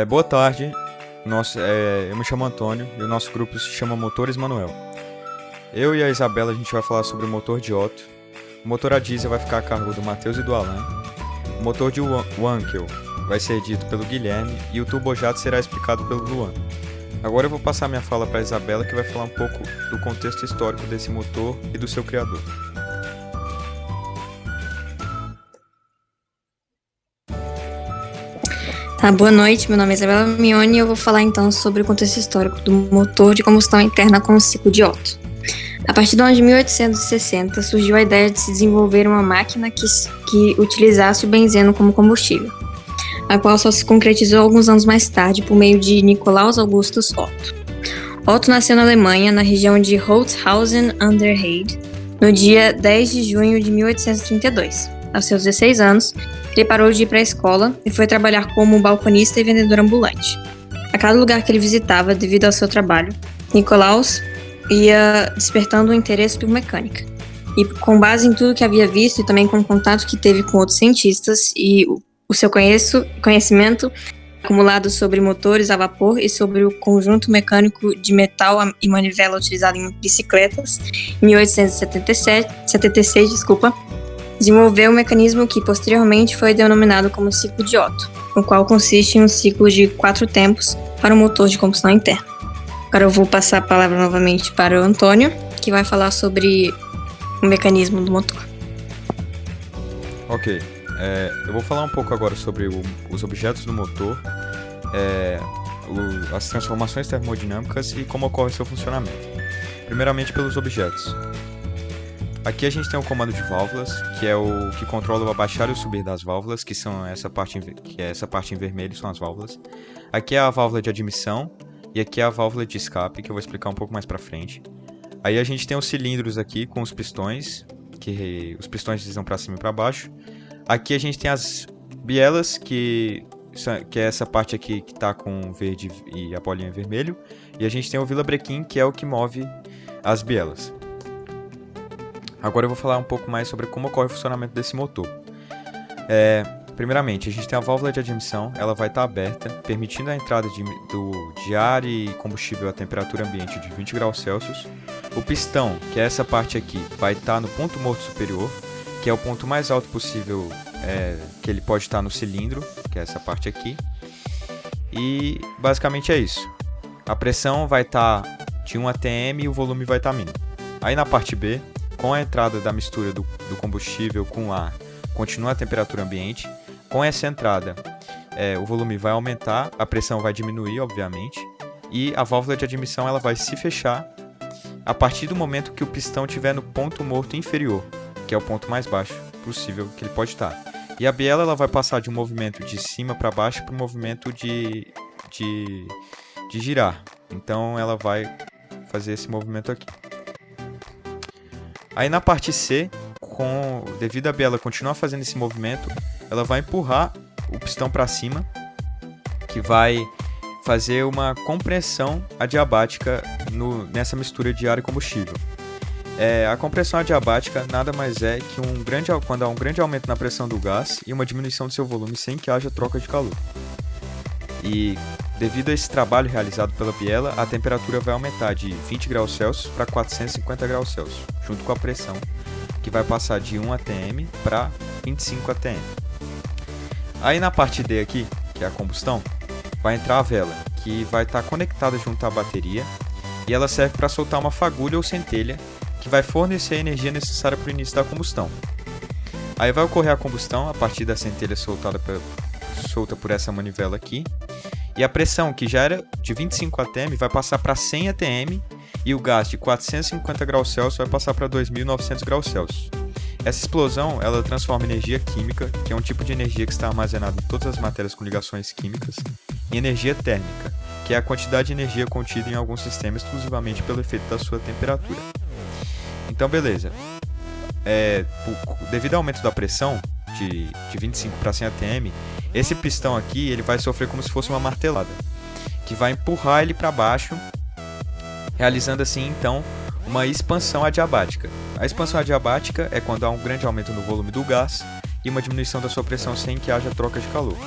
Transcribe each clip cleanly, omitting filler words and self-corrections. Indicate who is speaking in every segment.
Speaker 1: Boa tarde, eu me chamo Antônio e o nosso grupo se chama Motores Manuel. Eu e a Isabela a gente vai falar sobre o motor de Otto. O motor a diesel vai ficar a cargo do Matheus e do Alan. O motor de Wankel vai ser dito pelo Guilherme e o turbojato será explicado pelo Luan. Agora eu vou passar minha fala para a Isabela, que vai falar um pouco do contexto histórico desse motor e do seu criador.
Speaker 2: Boa noite, meu nome é Isabela Mione e eu vou falar então sobre o contexto histórico do motor de combustão interna com o ciclo de Otto. A partir do ano de 1860 surgiu a ideia de se desenvolver uma máquina que utilizasse o benzeno como combustível, a qual só se concretizou alguns anos mais tarde por meio de Nikolaus Augustus Otto. Otto nasceu na Alemanha, na região de Holzhausen an der Heide, no dia 10 de junho de 1832. Aos seus 16 anos, ele parou de ir para a escola e foi trabalhar como balconista e vendedor ambulante. A cada lugar que ele visitava, devido ao seu trabalho, Nikolaus ia despertando o interesse por mecânica. E com base em tudo que havia visto e também com o contato que teve com outros cientistas e o seu conhecimento acumulado sobre motores a vapor e sobre o conjunto mecânico de metal e manivela utilizado em bicicletas, em 1876, desenvolveu um mecanismo que posteriormente foi denominado como ciclo de Otto, o qual consiste em um ciclo de 4 tempos para um motor de combustão interna. Agora eu vou passar a palavra novamente para o Antônio, que vai falar sobre o mecanismo do motor.
Speaker 1: Ok, eu vou falar um pouco agora sobre os objetos do motor, as transformações termodinâmicas e como ocorre seu funcionamento. Primeiramente pelos objetos. Aqui a gente tem o comando de válvulas, que é o que controla o abaixar e o subir das válvulas, que é essa parte em vermelho, são as válvulas. Aqui é a válvula de admissão e aqui é a válvula de escape, que eu vou explicar um pouco mais pra frente. Aí a gente tem os cilindros aqui com os pistões, que os pistões deslizam para cima e para baixo. Aqui a gente tem as bielas, que é essa parte aqui que está com verde e a bolinha em vermelho. E a gente tem o vilebrequim, que é o que move as bielas. Agora eu vou falar um pouco mais sobre como ocorre o funcionamento desse motor. Primeiramente, a gente tem a válvula de admissão, ela vai estar aberta, permitindo a entrada de ar e combustível a temperatura ambiente de 20 graus Celsius. O pistão, que é essa parte aqui, vai estar no ponto morto superior, que é o ponto mais alto possível que ele pode estar no cilindro, que é essa parte aqui. E basicamente é isso. A pressão vai estar de 1 atm e o volume vai estar mínimo. Aí na parte B, com a entrada da mistura do combustível com ar, continua a temperatura ambiente. Com essa entrada, o volume vai aumentar, a pressão vai diminuir, obviamente, e a válvula de admissão ela vai se fechar a partir do momento que o pistão estiver no ponto morto inferior, que é o ponto mais baixo possível que ele pode estar. E a biela ela vai passar de um movimento de cima para baixo para um movimento de girar. Então ela vai fazer esse movimento aqui. Aí na parte C, devido a biela continuar fazendo esse movimento, ela vai empurrar o pistão para cima, que vai fazer uma compressão adiabática nessa mistura de ar e combustível. A compressão adiabática nada mais é que quando há um grande aumento na pressão do gás e uma diminuição do seu volume sem que haja troca de calor. E devido a esse trabalho realizado pela biela, a temperatura vai aumentar de 20 graus Celsius para 450 graus Celsius, junto com a pressão, que vai passar de 1 atm para 25 atm. Aí na parte D aqui, que é a combustão, vai entrar a vela, que vai estar conectada junto à bateria, e ela serve para soltar uma fagulha ou centelha, que vai fornecer a energia necessária para o início da combustão. Aí vai ocorrer a combustão a partir da centelha solta por essa manivela aqui, e a pressão, que já era de 25 atm, vai passar para 100 atm, e o gás de 450 graus Celsius vai passar para 2.900 graus Celsius. Essa explosão ela transforma energia química, que é um tipo de energia que está armazenada em todas as matérias com ligações químicas, em energia térmica, que é a quantidade de energia contida em algum sistema exclusivamente pelo efeito da sua temperatura. Então beleza, devido ao aumento da pressão de 25 para 100 atm, esse pistão aqui ele vai sofrer como se fosse uma martelada, que vai empurrar ele para baixo, realizando assim então uma expansão adiabática. A expansão adiabática é quando há um grande aumento no volume do gás e uma diminuição da sua pressão sem que haja troca de calor.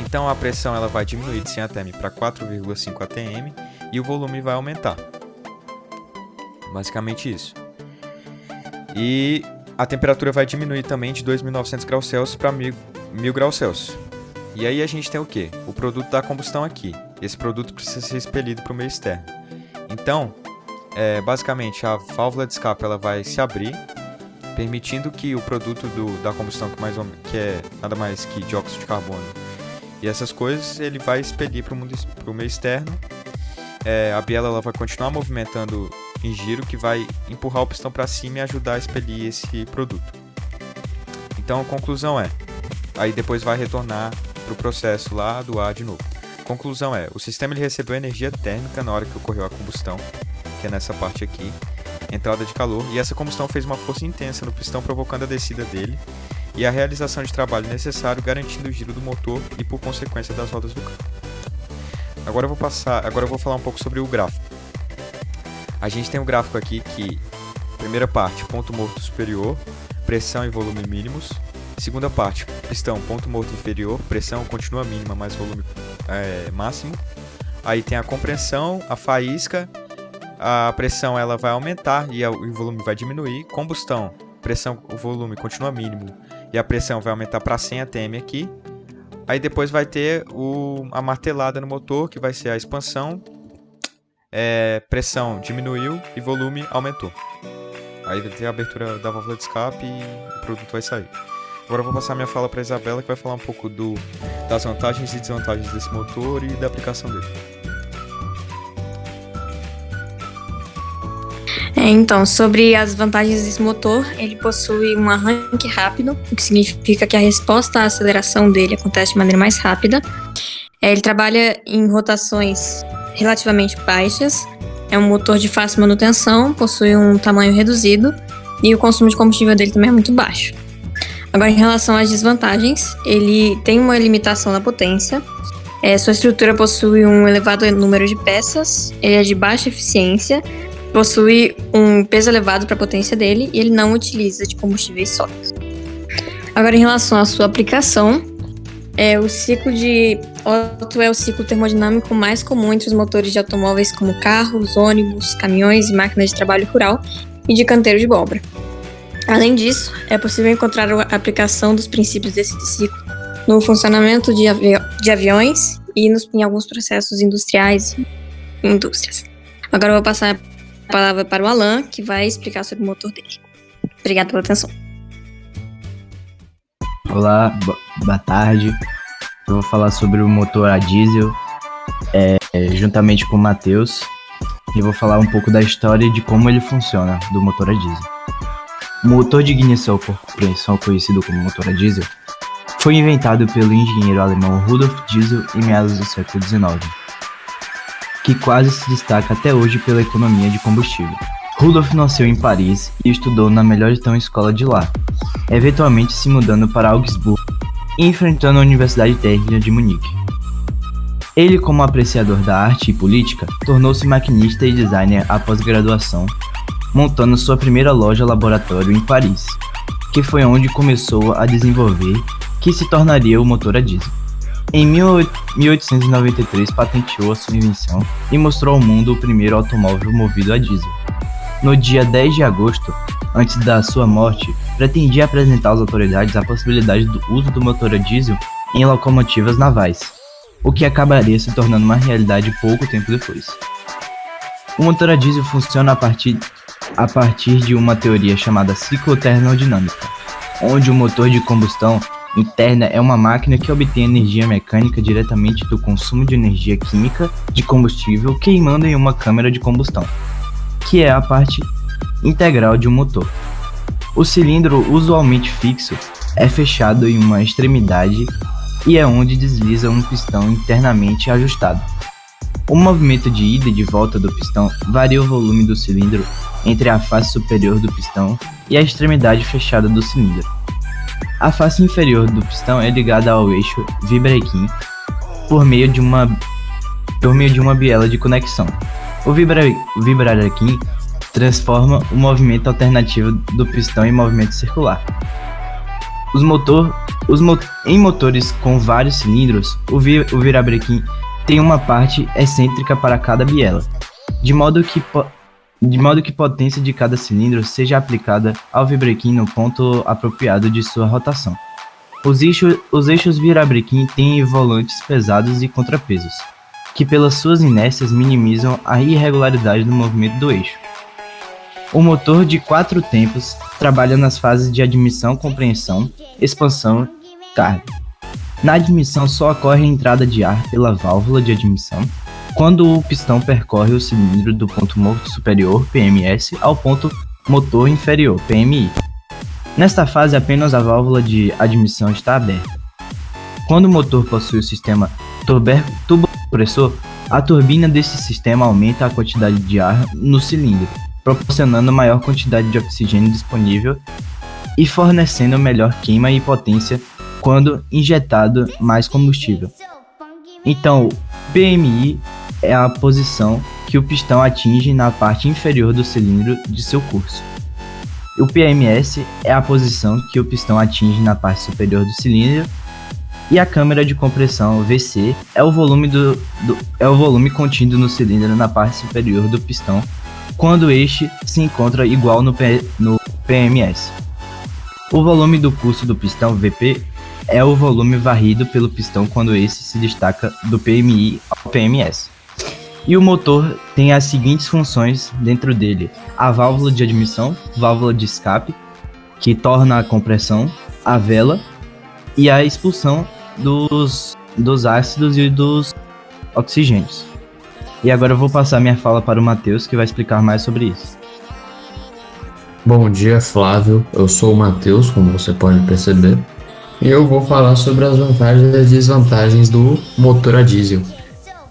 Speaker 1: Então a pressão ela vai diminuir de 100 atm para 4,5 atm e o volume vai aumentar. Basicamente isso. E a temperatura vai diminuir também de 2.900 graus Celsius para 1.000 graus Celsius. E aí a gente tem o quê? O produto da combustão aqui. Esse produto precisa ser expelido para o meio externo. Então, basicamente, a válvula de escape ela vai se abrir, permitindo que o produto da combustão, que é nada mais que dióxido de carbono e essas coisas, ele vai expelir para o meio externo. A biela ela vai continuar movimentando em giro, que vai empurrar o pistão para cima e ajudar a expelir esse produto. Então a conclusão aí depois vai retornar para o processo lá do ar de novo. Conclusão o sistema ele recebeu energia térmica na hora que ocorreu a combustão, que é nessa parte aqui, entrada de calor, e essa combustão fez uma força intensa no pistão, provocando a descida dele e a realização de trabalho necessário, garantindo o giro do motor e por consequência das rodas do carro. Agora eu vou falar um pouco sobre o gráfico. A gente tem um gráfico aqui que, primeira parte, ponto morto superior, pressão e volume mínimos. Segunda parte, pistão, ponto morto inferior, pressão continua mínima, mas volume máximo. Aí tem a compressão, a faísca, a pressão ela vai aumentar e o volume vai diminuir. Combustão, pressão, o volume continua mínimo e a pressão vai aumentar para 100 atm aqui. Aí depois vai ter a martelada no motor, que vai ser a expansão. Pressão diminuiu e volume aumentou. Aí vai ter a abertura da válvula de escape e o produto vai sair. Agora eu vou passar minha fala para a Isabela, que vai falar um pouco das vantagens e desvantagens desse motor e da aplicação dele.
Speaker 2: Então, sobre as vantagens desse motor, ele possui um arranque rápido, o que significa que a resposta à aceleração dele acontece de maneira mais rápida. Ele trabalha em rotações relativamente baixas, é um motor de fácil manutenção, possui um tamanho reduzido e o consumo de combustível dele também é muito baixo. Agora, em relação às desvantagens, ele tem uma limitação na potência, sua estrutura possui um elevado número de peças, ele é de baixa eficiência, possui um peso elevado para a potência dele e ele não utiliza de combustíveis sólidos. Agora, em relação à sua aplicação, o ciclo de Otto é o ciclo termodinâmico mais comum entre os motores de automóveis como carros, ônibus, caminhões e máquinas de trabalho rural e de canteiro de obra. Além disso, é possível encontrar a aplicação dos princípios desse ciclo no funcionamento de aviões e em alguns processos industriais e indústrias. Agora eu vou passar a palavra para o Alan, que vai explicar sobre o motor dele. Obrigada pela atenção.
Speaker 3: Olá, boa tarde. Eu vou falar sobre o motor a diesel, juntamente com o Matheus, e vou falar um pouco da história de como ele funciona, do motor a diesel. O motor de ignição por compressão, conhecido como motor a diesel, foi inventado pelo engenheiro alemão Rudolf Diesel em meados do século XIX, que quase se destaca até hoje pela economia de combustível. Rudolf nasceu em Paris e estudou na melhor escola de lá, eventualmente se mudando para Augsburgo e enfrentando a Universidade Técnica de Munique. Ele, como apreciador da arte e política, tornou-se maquinista e designer após graduação, montando sua primeira loja-laboratório em Paris, que foi onde começou a desenvolver que se tornaria o motor a diesel. Em 1893 patenteou a sua invenção e mostrou ao mundo o primeiro automóvel movido a diesel. No dia 10 de agosto, antes da sua morte, pretendia apresentar às autoridades a possibilidade do uso do motor a diesel em locomotivas navais, o que acabaria se tornando uma realidade pouco tempo depois. O motor a diesel funciona a partir de uma teoria chamada ciclotermodinâmica, onde o motor de combustão interna é uma máquina que obtém energia mecânica diretamente do consumo de energia química de combustível queimando em uma câmara de combustão, que é a parte integral de um motor. O cilindro, usualmente fixo, é fechado em uma extremidade e é onde desliza um pistão internamente ajustado. O movimento de ida e de volta do pistão varia o volume do cilindro entre a face superior do pistão e a extremidade fechada do cilindro. A face inferior do pistão é ligada ao eixo vibrarequim por meio de uma biela de conexão. O vibrarequim transforma o movimento alternativo do pistão em movimento circular. Em motores com vários cilindros, o virabrequim tem uma parte excêntrica para cada biela, de modo que a potência de cada cilindro seja aplicada ao virabrequim no ponto apropriado de sua rotação. Os eixos virabrequim têm volantes pesados e contrapesos, que pelas suas inércias minimizam a irregularidade do movimento do eixo. O motor de 4 tempos trabalha nas fases de admissão, compreensão, expansão e carga. Na admissão só ocorre a entrada de ar pela válvula de admissão, quando o pistão percorre o cilindro do ponto motor superior, PMS, ao ponto motor inferior, PMI. Nesta fase, apenas a válvula de admissão está aberta. Quando o motor possui o sistema turbocompressor, a turbina desse sistema aumenta a quantidade de ar no cilindro, proporcionando maior quantidade de oxigênio disponível e fornecendo melhor queima e potência quando injetado mais combustível. Então, PMI é a posição que o pistão atinge na parte inferior do cilindro de seu curso. O PMS é a posição que o pistão atinge na parte superior do cilindro, e a câmara de compressão VC é o volume contido no cilindro na parte superior do pistão, quando este se encontra igual no PMS. O volume do curso do pistão VP é o volume varrido pelo pistão quando esse se destaca do PMI ao PMS. E o motor tem as seguintes funções dentro dele: a válvula de admissão, válvula de escape, que torna a compressão, a vela e a expulsão dos ácidos e dos oxigênios. E agora eu vou passar minha fala para o Matheus, que vai explicar mais sobre isso.
Speaker 4: Bom dia, Flávio. Eu sou o Matheus, como você pode perceber, e eu vou falar sobre as vantagens e as desvantagens do motor a diesel.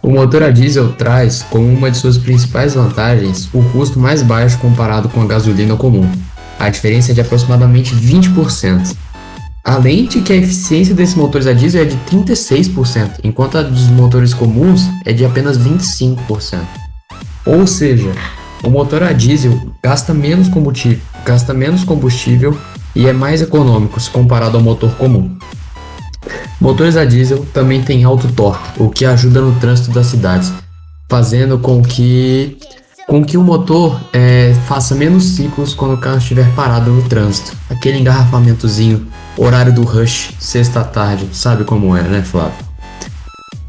Speaker 4: O motor a diesel traz como uma de suas principais vantagens o custo mais baixo comparado com a gasolina comum. A diferença é de aproximadamente 20%. Além de que a eficiência desses motores a diesel é de 36%, enquanto a dos motores comuns é de apenas 25%. Ou seja, o motor a diesel gasta menos combustível e é mais econômico se comparado ao motor comum. Motores a diesel também têm alto torque, o que ajuda no trânsito das cidades, fazendo com que o motor faça menos ciclos quando o carro estiver parado no trânsito. Aquele engarrafamentozinho, horário do rush, sexta tarde, sabe como é, né, Flávio?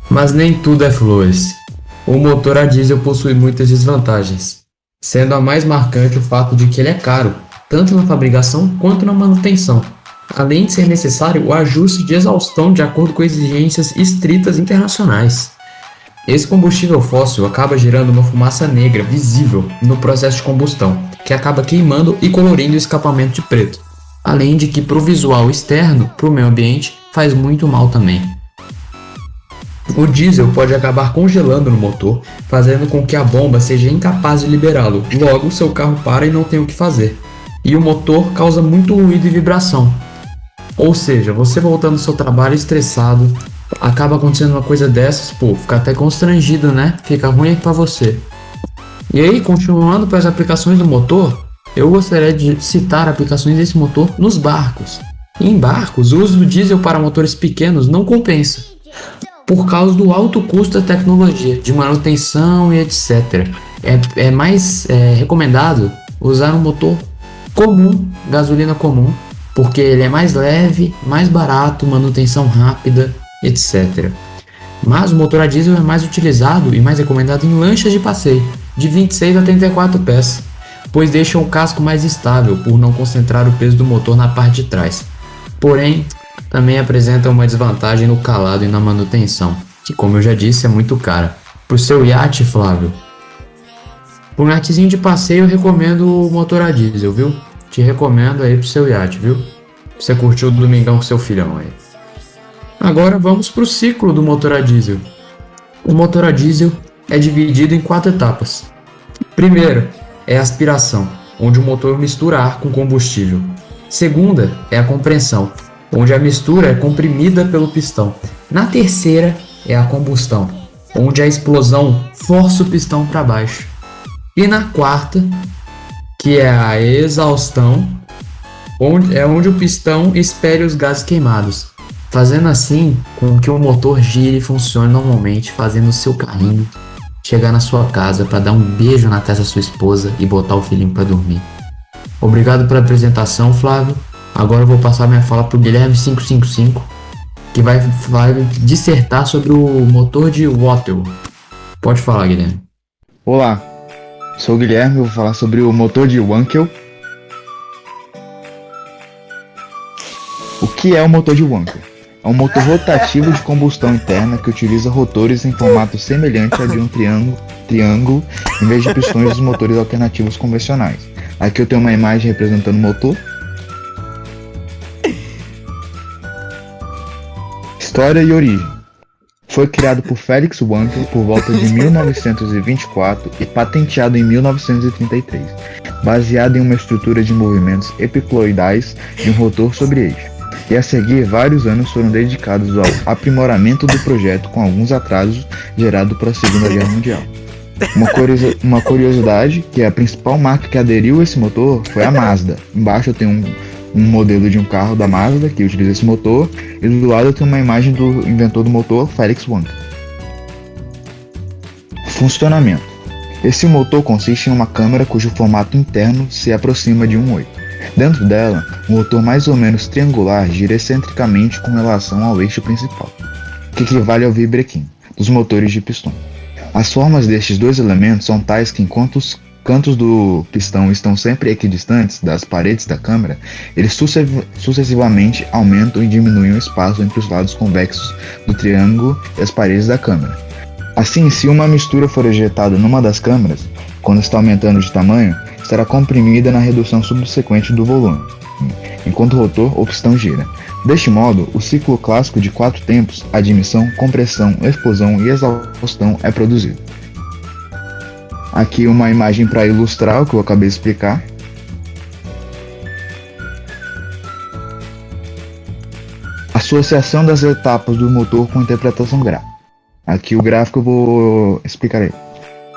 Speaker 4: Mas nem tudo é flores. O motor a diesel possui muitas desvantagens, sendo a mais marcante o fato de que ele é caro, tanto na fabricação quanto na manutenção, além de ser necessário o ajuste de exaustão de acordo com exigências estritas internacionais. Esse combustível fóssil acaba gerando uma fumaça negra visível no processo de combustão, que acaba queimando e colorindo o escapamento de preto, além de que para o visual externo, para o meio ambiente, faz muito mal também. O diesel pode acabar congelando no motor, fazendo com que a bomba seja incapaz de liberá-lo, logo seu carro para e não tem o que fazer. E o motor causa muito ruído e vibração. Ou seja, você voltando ao seu trabalho estressado, acaba acontecendo uma coisa dessas, fica até constrangido, né? Fica ruim pra você. E aí, continuando para as aplicações do motor, eu gostaria de citar aplicações desse motor nos barcos. Em barcos, o uso do diesel para motores pequenos não compensa, por causa do alto custo da tecnologia, de manutenção e etc. É mais recomendado usar um motor comum, gasolina comum, porque ele é mais leve, mais barato, manutenção rápida, etc. Mas o motor a diesel é mais utilizado e mais recomendado em lanchas de passeio, de 26 a 34 pés, pois deixa o casco mais estável por não concentrar o peso do motor na parte de trás. Porém, também apresenta uma desvantagem no calado e na manutenção, que, como eu já disse, é muito cara. Pro seu iate, Flávio, pro iatezinho de passeio eu recomendo o motor a diesel, viu? Te recomendo aí pro seu iate, viu? Pra você curtir o domingão com seu filhão aí. Agora vamos pro ciclo do motor a diesel. O motor a diesel é dividido em 4 etapas. Primeiro é a aspiração, onde o motor mistura ar com combustível. Segunda é a compressão, onde a mistura é comprimida pelo pistão. Na terceira é a combustão, onde a explosão força o pistão para baixo. E na quarta, que é a exaustão, onde o pistão espere os gases queimados, fazendo assim com que o motor gire e funcione normalmente, fazendo o seu carrinho chegar na sua casa para dar um beijo na testa da sua esposa e botar o filhinho para dormir. Obrigado pela apresentação, Flávio. Agora eu vou passar minha fala pro Guilherme 555, que vai dissertar sobre o motor de Wattell. Pode falar, Guilherme.
Speaker 5: Olá, sou o Guilherme, vou falar sobre o motor de Wankel. O que é o motor de Wankel? É um motor rotativo de combustão interna que utiliza rotores em formato semelhante a de um triângulo em vez de pistões dos motores alternativos convencionais. Aqui eu tenho uma imagem representando o motor. História e origem. Foi criado por Felix Wankel por volta de 1924 e patenteado em 1933, baseado em uma estrutura de movimentos epicloidais de um rotor sobre eixo. E a seguir, vários anos foram dedicados ao aprimoramento do projeto, com alguns atrasos gerados pela Segunda Guerra Mundial. Uma curiosidade, que a principal marca que aderiu a esse motor foi a Mazda. Embaixo eu tenho um modelo de um carro da Mazda que utiliza esse motor, e do lado eu tenho uma imagem do inventor do motor, Felix Wankel. Funcionamento. Esse motor consiste em uma câmara cujo formato interno se aproxima de um 8. Dentro dela, um rotor mais ou menos triangular gira excentricamente com relação ao eixo principal, que equivale ao vibrequim dos motores de pistão. As formas destes dois elementos são tais que, enquanto os cantos do pistão estão sempre equidistantes das paredes da câmara, eles sucessivamente aumentam e diminuem o espaço entre os lados convexos do triângulo e as paredes da câmara. Assim, se uma mistura for ejetada numa das câmaras, quando está aumentando de tamanho, será comprimida na redução subsequente do volume, enquanto o rotor ou pistão gira. Deste modo, o ciclo clássico de 4 tempos, admissão, compressão, explosão e exaustão, é produzido. Aqui uma imagem para ilustrar o que eu acabei de explicar. Associação das etapas do motor com interpretação gráfica. Aqui o gráfico eu vou explicar aí.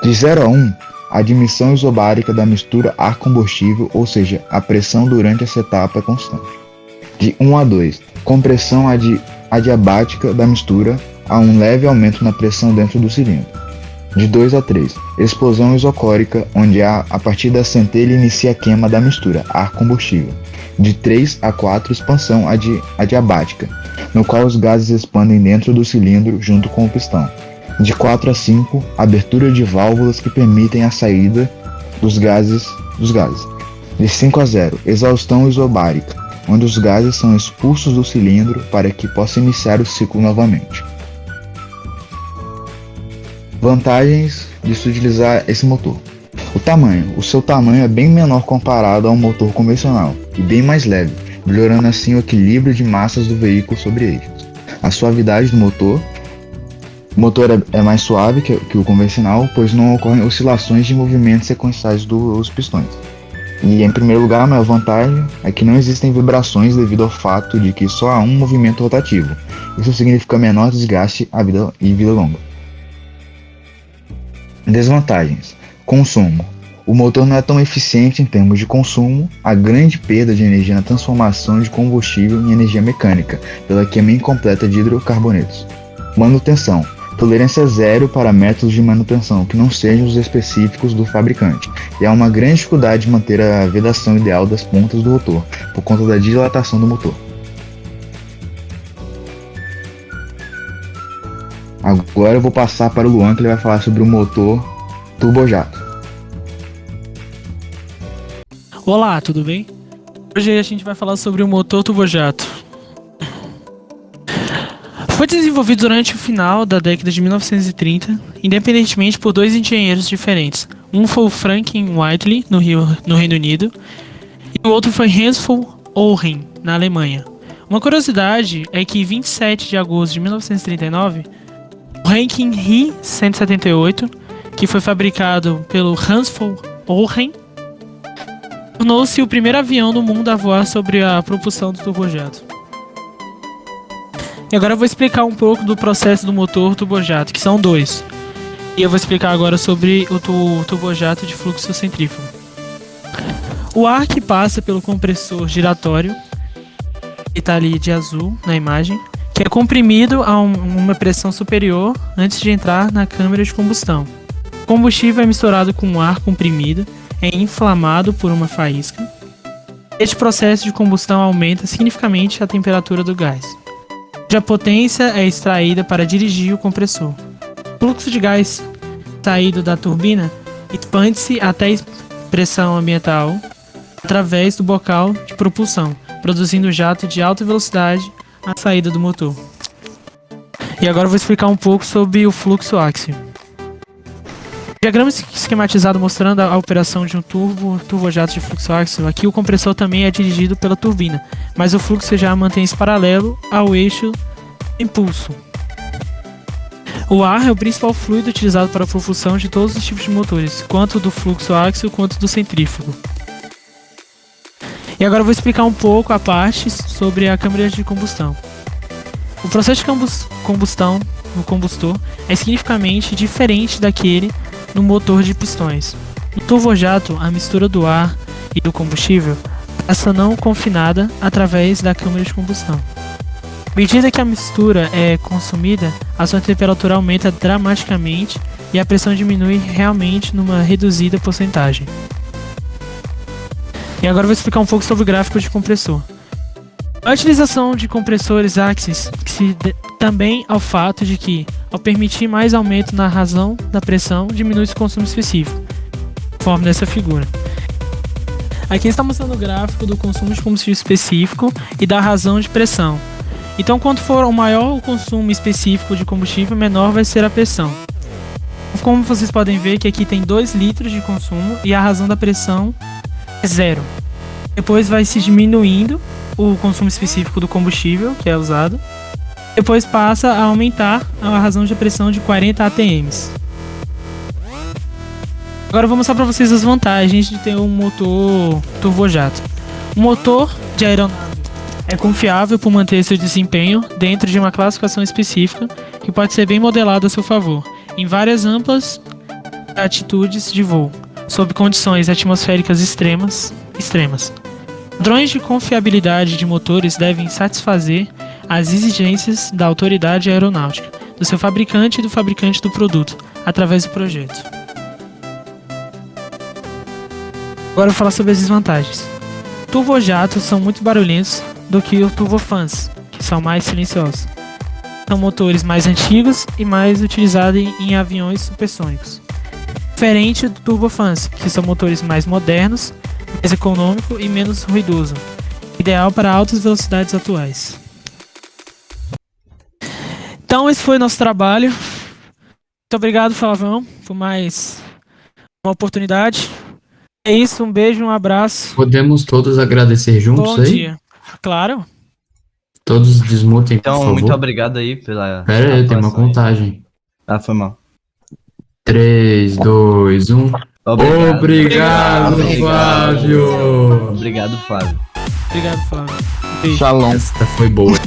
Speaker 5: De 0 a 1, a admissão isobárica da mistura ar-combustível, ou seja, a pressão durante essa etapa é constante. De 1 a 2, compressão adiabática da mistura, há um leve aumento na pressão dentro do cilindro. De 2 a 3, explosão isocórica, onde a partir da centelha inicia a queima da mistura ar-combustível. De 3 a 4, expansão adiabática, no qual os gases expandem dentro do cilindro junto com o pistão. De 4 a 5, abertura de válvulas que permitem a saída dos gases. De 5 a 0, exaustão isobárica, onde os gases são expulsos do cilindro para que possa iniciar o ciclo novamente. Vantagens de se utilizar esse motor. O seu tamanho é bem menor comparado a um motor convencional e bem mais leve, melhorando assim o equilíbrio de massas do veículo sobre eixos. A suavidade do motor. O motor é mais suave que o convencional, pois não ocorrem oscilações de movimentos sequenciais dos pistões. E em primeiro lugar, a maior vantagem é que não existem vibrações devido ao fato de que só há um movimento rotativo. Isso significa menor desgaste e vida longa. Desvantagens. Consumo. O motor não é tão eficiente em termos de consumo, há grande perda de energia na transformação de combustível em energia mecânica, pela queima incompleta de hidrocarbonetos. Manutenção. Tolerância zero para métodos de manutenção que não sejam os específicos do fabricante, e há uma grande dificuldade de manter a vedação ideal das pontas do rotor, por conta da dilatação do motor. Agora eu vou passar para o Luan, que ele vai falar sobre o motor turbojato.
Speaker 6: Olá, tudo bem? Hoje a gente vai falar sobre o motor turbojato. Foi desenvolvido durante o final da década de 1930, independentemente por dois engenheiros diferentes. Um foi o Franklin Whiteley, no Reino Unido, e o outro foi Hans-von Ohren, na Alemanha. Uma curiosidade é que em 27 de agosto de 1939, o Heinkel He 178, que foi fabricado pelo Hans-von Ohren, tornou-se o primeiro avião do mundo a voar sobre a propulsão do turbojato. E agora eu vou explicar um pouco do processo do motor turbojato, que são dois. E eu vou explicar agora sobre o turbojato de fluxo centrífugo. O ar que passa pelo compressor giratório, que está ali de azul na imagem, que é comprimido a uma pressão superior antes de entrar na câmara de combustão. O combustível é misturado com o ar comprimido, é inflamado por uma faísca. Este processo de combustão aumenta significativamente a temperatura do gás, cuja potência é extraída para dirigir o compressor. O fluxo de gás saído da turbina expande-se até a pressão ambiental através do bocal de propulsão, produzindo um jato de alta velocidade à saída do motor. E agora eu vou explicar um pouco sobre o fluxo áxeo. Diagrama esquematizado mostrando a operação de um turbojato de fluxo áxeo. Aqui o compressor também é dirigido pela turbina, mas o fluxo já mantém-se paralelo ao eixo impulso. O ar é o principal fluido utilizado para a propulsão de todos os tipos de motores, quanto do fluxo áxeo quanto do centrífugo. E agora eu vou explicar um pouco a parte sobre a câmara de combustão. O processo de combustão no combustor é significativamente diferente daquele no motor de pistões. No turbojato, a mistura do ar e do combustível passa não confinada através da câmara de combustão. À medida que a mistura é consumida, a sua temperatura aumenta dramaticamente e a pressão diminui realmente numa reduzida porcentagem. E agora eu vou explicar um pouco sobre o gráfico de compressor. A utilização de compressores Axis se também ao fato de que, ao permitir mais aumento na razão da pressão, diminui o consumo específico, conforme nessa figura. Aqui está mostrando o gráfico do consumo de combustível específico e da razão de pressão. Então, quanto for maior o consumo específico de combustível, menor vai ser a pressão. Como vocês podem ver que aqui tem 2 litros de consumo e a razão da pressão é 0. Depois vai se diminuindo o consumo específico do combustível que é usado. Depois passa a aumentar a razão de pressão de 40 atms. Agora eu vou mostrar para vocês as vantagens de ter um motor turbojato. O motor de aeronave é confiável por manter seu desempenho dentro de uma classificação específica que pode ser bem modelado a seu favor, em várias amplas atitudes de voo, sob condições atmosféricas extremas. Padrões de confiabilidade de motores devem satisfazer as exigências da autoridade aeronáutica, do seu fabricante e do fabricante do produto, através do projeto. Agora eu vou falar sobre as desvantagens. Turbojatos são muito barulhentos do que os turbofans, que são mais silenciosos. São motores mais antigos e mais utilizados em aviões supersônicos. Diferente do turbofans, que são motores mais modernos, mais econômico e menos ruidoso, ideal para altas velocidades atuais. Então esse foi o nosso trabalho. Muito obrigado, Flavão, por mais uma oportunidade. É isso, um beijo, um abraço.
Speaker 4: Podemos todos agradecer juntos
Speaker 6: Bom
Speaker 4: aí?
Speaker 6: dia. Claro.
Speaker 4: Todos desmutem, por
Speaker 3: Então,
Speaker 4: favor.
Speaker 3: muito obrigado aí pela.
Speaker 4: Pera aí, tem uma
Speaker 3: atuação aí.
Speaker 4: contagem.
Speaker 3: Ah, foi mal.
Speaker 4: 3, 2, 1. Obrigado,
Speaker 3: Obrigado.
Speaker 4: Flávio!
Speaker 3: Obrigado, Flávio.
Speaker 6: Obrigado, Flávio. Beijo.
Speaker 5: Shalom.
Speaker 4: Esta foi boa.